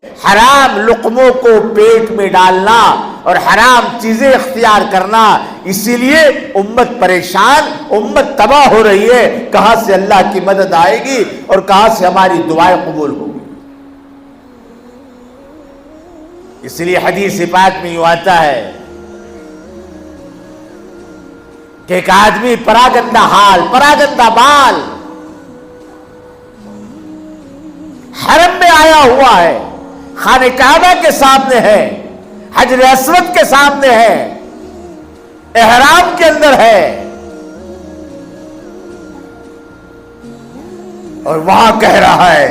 حرام لقموں کو پیٹ میں ڈالنا اور حرام چیزیں اختیار کرنا، اسی لیے امت پریشان، امت تباہ ہو رہی ہے۔ کہاں سے اللہ کی مدد آئے گی اور کہاں سے ہماری دعائیں قبول ہوگی؟ اس لیے حدیث پاک میں یوں آتا ہے کہ ایک آدمی پراگندہ حال، پراگندہ بال حرم میں آیا ہوا ہے، خانہ کعبہ کے سامنے ہے، حجر اسود کے سامنے ہے، احرام کے اندر ہے، اور وہاں کہہ رہا ہے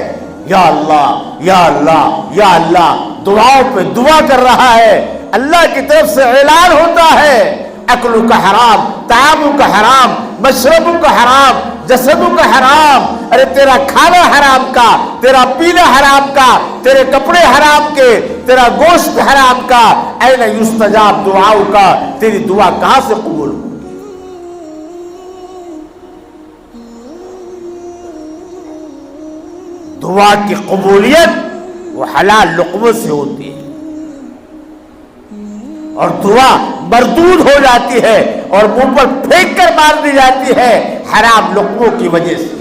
یا اللہ یا اللہ یا اللہ، دعاؤں پہ دعا کر رہا ہے۔ اللہ کی طرف سے اعلان ہوتا ہے اکلو کا حرام، طعاموں کا حرام، مشربوں کا حرام، جسدوں کا حرام۔ ارے تیرا کھانا حرام کا، تیرا پینا حرام کا، تیرے کپڑے حرام کے، تیرا گوشت حرام کا، این یستجاب دعاؤں کا، تیری دعا کہاں سے قبول ہو؟ دعا کی قبولیت وہ حلال لقموں سے ہوتی ہے، اور دعا مردود ہو جاتی ہے اور منہ پر پھینک کر مار دی جاتی ہے حرام لقموں کی وجہ سے۔